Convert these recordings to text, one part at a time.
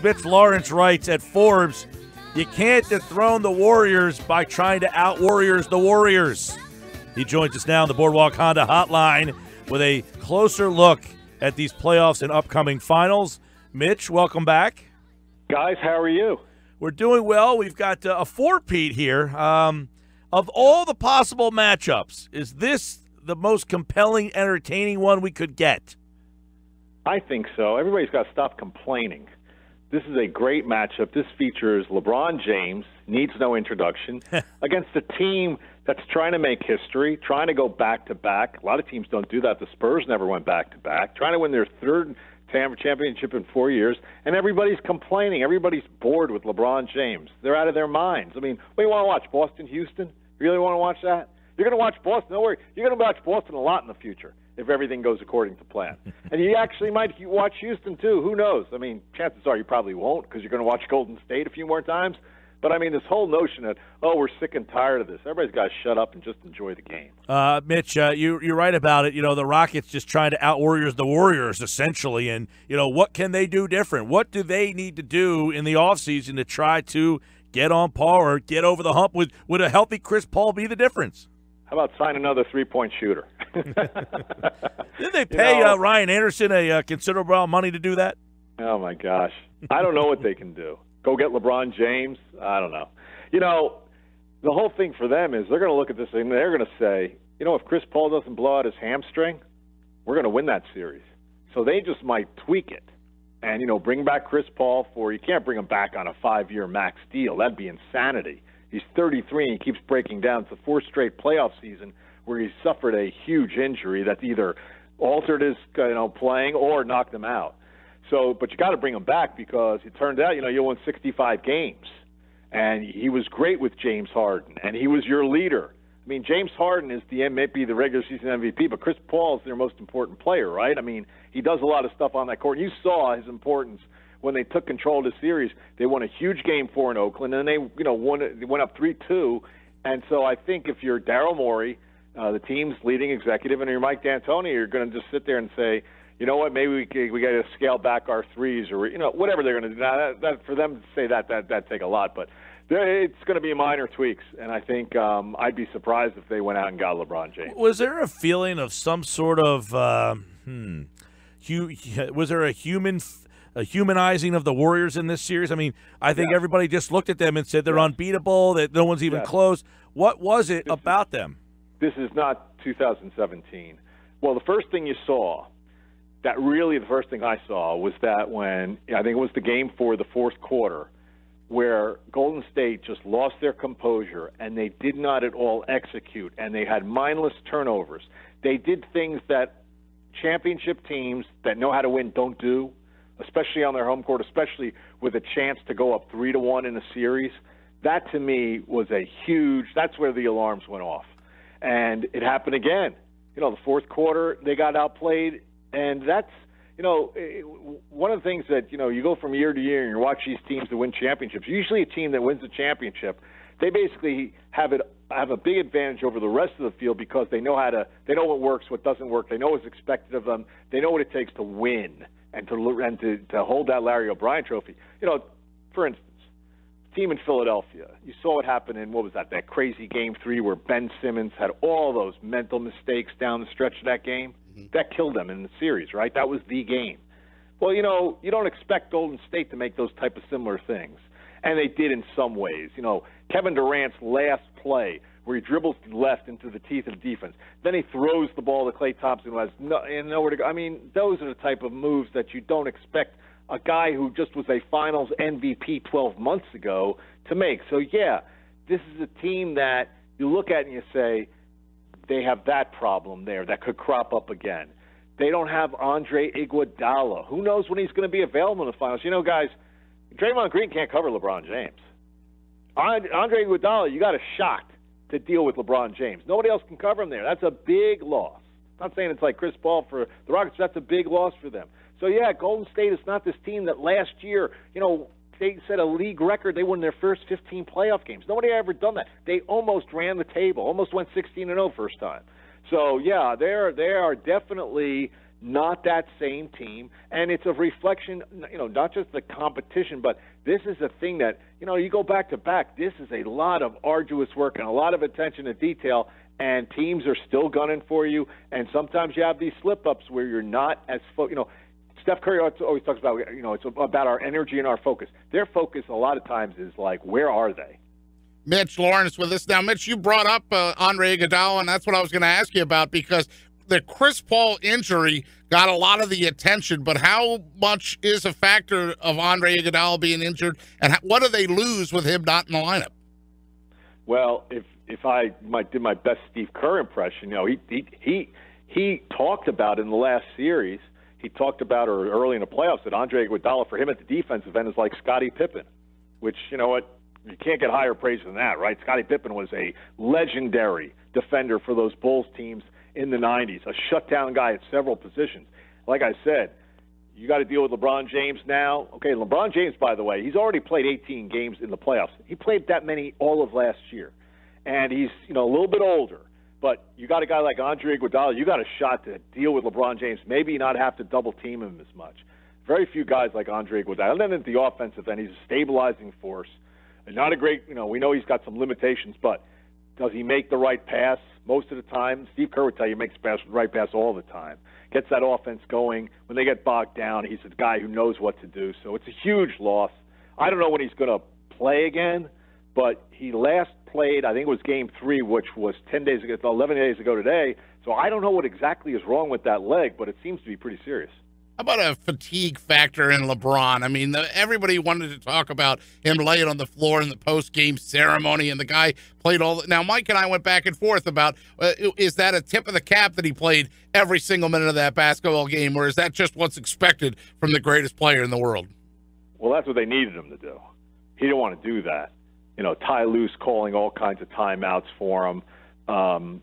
Mitch Lawrence writes at Forbes, you can't dethrone the Warriors by trying to out-Warriors the Warriors. He joins us now on the Boardwalk Honda Hotline with a closer look at these playoffs and upcoming finals. Mitch, welcome back. Guys, how are you? We're doing well. We've got a four-peat here. Of all the possible matchups, is this the most compelling, entertaining one we could get? I think so. Everybody's got to stop complaining. This is a great matchup. This features LeBron James, needs no introduction, against a team that's trying to make history, trying to go back-to-back. A lot of teams don't do that. The Spurs never went back-to-back, trying to win their third championship in 4 years, and everybody's complaining. Everybody's bored with LeBron James. They're out of their minds. I mean, what do you want to watch, Boston-Houston? You really want to watch that? You're going to watch Boston. Don't worry. You're going to watch Boston a lot in the future if everything goes according to plan. And you actually might watch Houston, too. Who knows? I mean, chances are you probably won't because you're going to watch Golden State a few more times. But, I mean, this whole notion that, oh, we're sick and tired of this. Everybody's got to shut up and just enjoy the game. Mitch, you're right about it. You know, the Rockets just trying to out-Warriors the Warriors, essentially. And, you know, what can they do different? What do they need to do in the offseason to try to get on par or get over the hump? Would a healthy Chris Paul be the difference? How about sign another three-point shooter? Didn't they pay Ryan Anderson a considerable amount of money to do that? Oh, my gosh. I don't know what they can do. Go get LeBron James? I don't know. You know, the whole thing for them is they're going to look at this and they're going to say, you know, if Chris Paul doesn't blow out his hamstring, we're going to win that series. So they just might tweak it and, you know, bring back Chris Paul you can't bring him back on a 5-year max deal. That'd be insanity. He's 33 and he keeps breaking down. It's the fourth straight playoff season where he suffered a huge injury that either altered his playing or knocked him out. So, but you got to bring him back because it turned out, you know, you won 65 games. And he was great with James Harden, and he was your leader. I mean, James Harden is maybe the regular season MVP, but Chris Paul is their most important player, right? I mean, he does a lot of stuff on that court. You saw his importance when they took control of the series. They won a huge Game 4 in Oakland, and they went up 3-2. And so I think if you're Daryl Morey, the team's leading executive, and you're Mike D'Antoni, you're going to just sit there and say, you know what, maybe we got to scale back our threes or, you know, whatever they're going to do. Now, that for them to say that'd take a lot. But it's going to be minor tweaks, and I think I'd be surprised if they went out and got LeBron James. Was there a feeling of some sort of was there a humanizing of the Warriors in this series? I mean, I think everybody just looked at them and said they're unbeatable, that no one's even close. What was it about them? This is not 2017. Well, the first thing I saw was that when I think it was the Game 4, the fourth quarter, where Golden State just lost their composure and they did not at all execute, and they had mindless turnovers. They did things that championship teams that know how to win don't do, especially on their home court, especially with a chance to go up 3-1 in a series. That, to me, was that's where the alarms went off. And it happened again. You know, the fourth quarter, they got outplayed. And that's, you know, one of the things that, you know, you go from year to year and you watch these teams that win championships. Usually a team that wins a championship, they basically have a big advantage over the rest of the field because they know what works, what doesn't work. They know what's expected of them. They know what it takes to win and to hold that Larry O'Brien trophy. You know, for instance, team in Philadelphia, you saw what happened in, what was that crazy Game 3 where Ben Simmons had all those mental mistakes down the stretch of that game? That killed them in the series, right? That was the game. Well, you know, you don't expect Golden State to make those type of similar things. And they did in some ways. You know, Kevin Durant's last play where he dribbles left into the teeth of the defense. Then he throws the ball to Klay Thompson who has nowhere to go. I mean, those are the type of moves that you don't expect a guy who just was a finals MVP 12 months ago to make. So, yeah, this is a team that you look at and you say, they have that problem there that could crop up again. They don't have Andre Iguodala. Who knows when he's going to be available in the finals? You know, guys, Draymond Green can't cover LeBron James. Andre Iguodala, you got a shot to deal with LeBron James. Nobody else can cover him there. That's a big loss. I'm not saying it's like Chris Paul for the Rockets. That's a big loss for them. So, yeah, Golden State is not this team that last year, you know, they set a league record. They won their first 15 playoff games. Nobody had ever done that. They almost ran the table, almost went 16-0 first time. So, yeah, they are definitely not that same team, and it's a reflection, not just the competition, but this is a thing that, you go back to back, this is a lot of arduous work and a lot of attention to detail, and teams are still gunning for you, and sometimes you have these slip-ups where you're not as Steph Curry always talks about, it's about our energy and our focus. Their focus a lot of times is like, where are they? Mitch Lawrence with us. Now, Mitch, you brought up Andre Iguodala, and that's what I was going to ask you about, because the Chris Paul injury got a lot of the attention, but how much is a factor of Andre Iguodala being injured, and what do they lose with him not in the lineup? Well, if I did my best Steve Kerr impression, he talked about in the last series, he talked about, or early in the playoffs, that Andre Iguodala for him at the defensive end is like Scottie Pippen, which, you can't get higher praise than that, right? Scottie Pippen was a legendary defender for those Bulls teams in the 90s, a shutdown guy at several positions. Like I said, you got to deal with LeBron James now. Okay, LeBron James, by the way, he's already played 18 games in the playoffs. He played that many all of last year. And he's, a little bit older. But you got a guy like Andre Iguodala, you got a shot to deal with LeBron James, maybe not have to double team him as much. Very few guys like Andre Iguodala. And then at the offensive end, he's a stabilizing force. And not a great, we know he's got some limitations, but does he make the right pass most of the time? Steve Kerr would tell you he makes the right pass all the time. Gets that offense going. When they get bogged down, he's a guy who knows what to do. So it's a huge loss. I don't know when he's going to play again, but he last played, I think it was Game 3, which was 11 days ago today. So I don't know what exactly is wrong with that leg, but it seems to be pretty serious. How about a fatigue factor in LeBron? I mean, everybody wanted to talk about him laying on the floor in the post-game ceremony, and the guy played all. Now, Mike and I went back and forth about, is that a tip of the cap that he played every single minute of that basketball game, or is that just what's expected from the greatest player in the world? Well, that's what they needed him to do. He didn't want to do that. Ty Lue's calling all kinds of timeouts for him.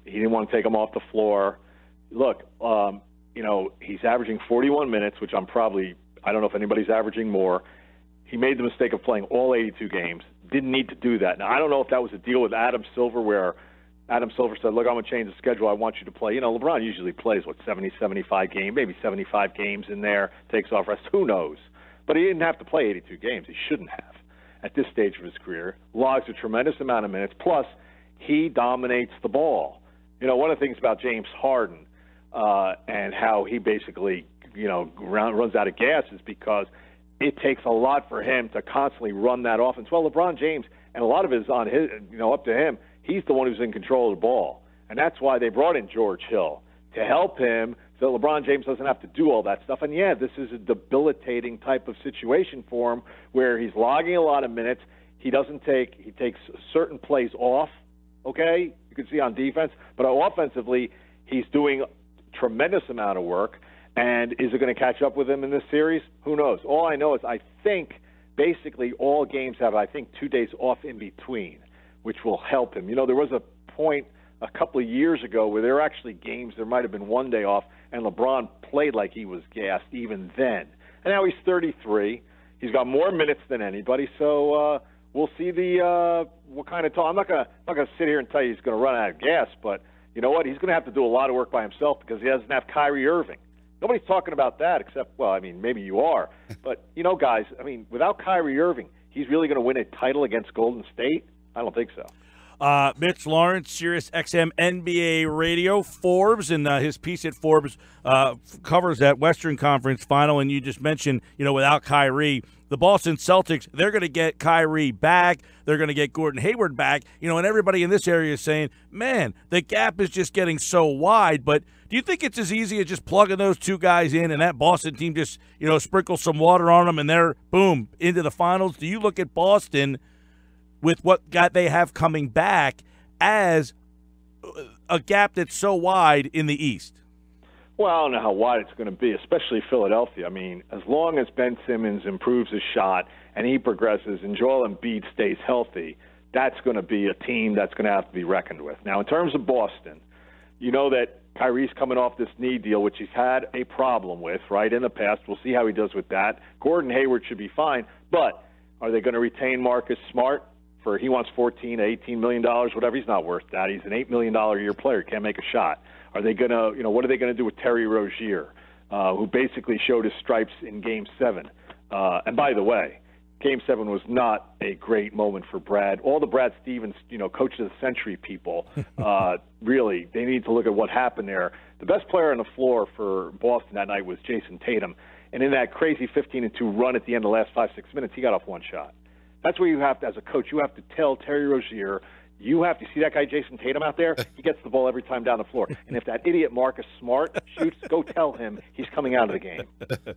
He didn't want to take him off the floor. Look, he's averaging 41 minutes, which I don't know if anybody's averaging more. He made the mistake of playing all 82 games. Didn't need to do that. Now, I don't know if that was a deal with Adam Silver where Adam Silver said, look, I'm going to change the schedule. I want you to play. LeBron usually plays, 70, 75 games, maybe 75 games in there, takes off rest. Who knows? But he didn't have to play 82 games. He shouldn't have at this stage of his career. Logs a tremendous amount of minutes. Plus, he dominates the ball. One of the things about James Harden, and how he basically, runs out of gas is because it takes a lot for him to constantly run that offense. Well, LeBron James, and a lot of it is on his, up to him. He's the one who's in control of the ball. And that's why they brought in George Hill, to help him so LeBron James doesn't have to do all that stuff. And, yeah, this is a debilitating type of situation for him where he's logging a lot of minutes. He takes certain plays off, okay? You can see on defense. But offensively, he's doing tremendous amount of work, and is it going to catch up with him in this series? Who knows? All I know is I think basically all games have, 2 days off in between, which will help him. There was a point a couple of years ago where there were actually games, there might have been 1 day off, and LeBron played like he was gassed even then. And now he's 33. He's got more minutes than anybody, so we'll see what kind of I'm not going to sit here and tell you he's going to run out of gas, but you know what? He's going to have to do a lot of work by himself because he doesn't have Kyrie Irving. Nobody's talking about that except, maybe you are. But, guys, without Kyrie Irving, he's really going to win a title against Golden State? I don't think so. Mitch Lawrence, SiriusXM NBA Radio. Forbes, and his piece at Forbes covers that Western Conference final, and you just mentioned, without Kyrie, the Boston Celtics, they're going to get Kyrie back. They're going to get Gordon Hayward back. And everybody in this area is saying, man, the gap is just getting so wide. But do you think it's as easy as just plugging those two guys in and that Boston team just, sprinkles some water on them and they're, boom, into the finals? Do you look at Boston with what they have coming back as a gap that's so wide in the East? Well, I don't know how wide it's going to be, especially Philadelphia. As long as Ben Simmons improves his shot and he progresses and Joel Embiid stays healthy, that's going to be a team that's going to have to be reckoned with. Now, in terms of Boston, you know that Kyrie's coming off this knee deal, which he's had a problem with, right, in the past. We'll see how he does with that. Gordon Hayward should be fine, but are they going to retain Marcus Smart? He wants $14 to $18 million, whatever. He's not worth that. He's an $8 million a year player. Can't make a shot. Are they going to, what are they going to do with Terry Rozier? who basically showed his stripes in Game 7. And by the way, Game 7 was not a great moment for Brad. All the Brad Stevens, coach of the century people, really, they need to look at what happened there. The best player on the floor for Boston that night was Jason Tatum. And in that crazy 15-2 run at the end of the last 5-6 minutes, he got off one shot. That's where you have to, as a coach, you have to tell Terry Rozier, you have to see that guy Jason Tatum out there. He gets the ball every time down the floor. And if that idiot Marcus Smart shoots, go tell him he's coming out of the game.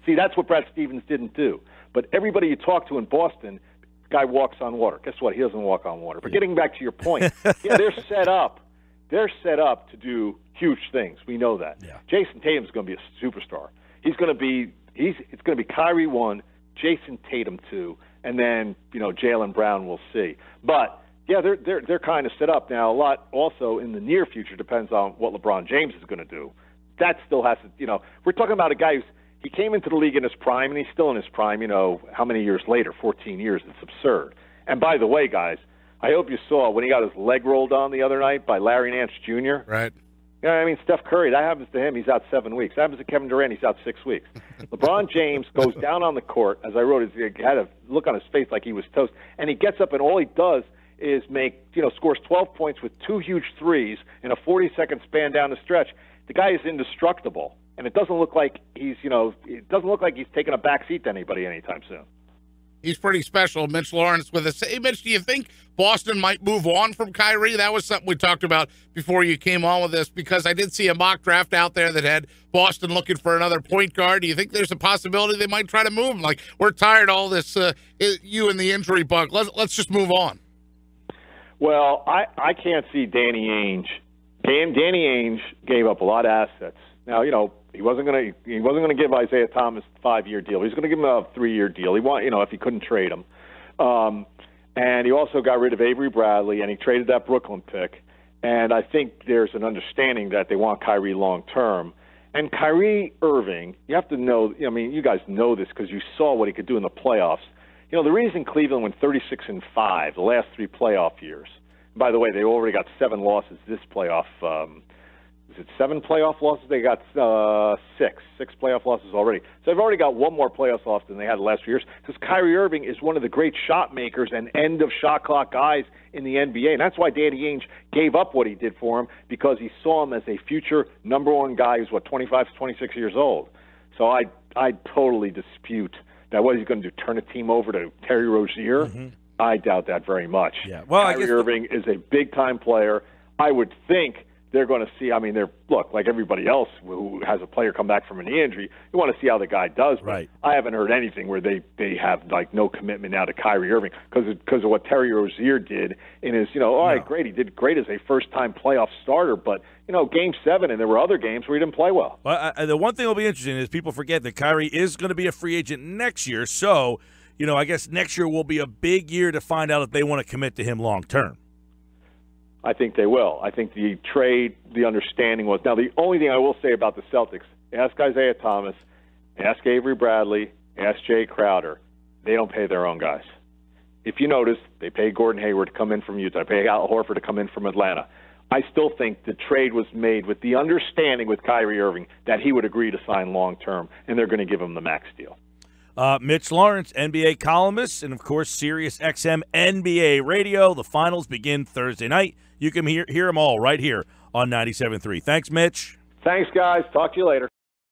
See, that's what Brad Stevens didn't do. But everybody you talk to in Boston, the guy walks on water. Guess what? He doesn't walk on water. But getting back to your point, yeah, they're set up. They're set up to do huge things. We know that. Yeah. Jason Tatum's going to be a superstar. It's going to be Kyrie 1, Jason Tatum 2, and then Jaylen Brown. We'll see. But yeah, they're kind of set up now. A lot also in the near future depends on what LeBron James is going to do. That still has to. We're talking about a guy he came into the league in his prime, and he's still in his prime. How many years later? 14 years. It's absurd. And by the way, guys, I hope you saw when he got his leg rolled on the other night by Larry Nance Jr. Right. Steph Curry, that happens to him. He's out 7 weeks. That happens to Kevin Durant. He's out 6 weeks. LeBron James goes down on the court, as I wrote, he had a look on his face like he was toast, and he gets up, and all he does is scores 12 points with 2 huge threes in a 40-second span down the stretch. The guy is indestructible, and it doesn't look like he's taking a backseat to anybody anytime soon. He's pretty special. Mitch Lawrence with us. Hey, Mitch, do you think Boston might move on from Kyrie? That was something we talked about before you came on with this, because I did see a mock draft out there that had Boston looking for another point guard. Do you think there's a possibility they might try to move him? Like, we're tired of all this, you and the injury bug. Let's just move on. Well, I can't see Danny Ainge. Danny Ainge gave up a lot of assets. Now, he wasn't going to give Isaiah Thomas a 5-year deal. He was going to give him a 3-year deal. He if he couldn't trade him. And he also got rid of Avery Bradley, and he traded that Brooklyn pick. And I think there's an understanding that they want Kyrie long term. And Kyrie Irving, you have to know. You guys know this because you saw what he could do in the playoffs. The reason Cleveland went 36-5 the last 3 playoff years. By the way, they already got 7 losses this playoff. Is it 7 playoff losses? They got 6 playoff losses already. So they've already got 1 more playoff loss than they had the last few years, because Kyrie Irving is one of the great shot makers and end of shot clock guys in the NBA. And that's why Danny Ainge gave up what he did for him, because he saw him as a future number 1 guy who's 25 to 26 years old. So I totally dispute that. What he's going to do, turn a team over to Terry Rozier? Mm-hmm. I doubt that very much. Yeah. Well, Kyrie Irving is a big-time player. I would think they're going to see. Look, like everybody else who has a player come back from a knee injury, you want to see how the guy does. But right. I haven't heard anything where they have no commitment now to Kyrie Irving because of what Terry Rozier did in his. All right, great, he did great as a first-time playoff starter, but Game 7, and there were other games where he didn't play well. Well, the one thing that'll be interesting is people forget that Kyrie is going to be a free agent next year, so. I guess next year will be a big year to find out if they want to commit to him long term. I think they will. I think the trade, the understanding was. Now, the only thing I will say about the Celtics, ask Isaiah Thomas, ask Avery Bradley, ask Jay Crowder. They don't pay their own guys. If you notice, they pay Gordon Hayward to come in from Utah. They pay Al Horford to come in from Atlanta. I still think the trade was made with the understanding with Kyrie Irving that he would agree to sign long term, and they're going to give him the max deal. Mitch Lawrence, NBA columnist, and, of course, SiriusXM NBA Radio. The finals begin Thursday night. You can hear them all right here on 97.3. Thanks, Mitch. Thanks, guys. Talk to you later.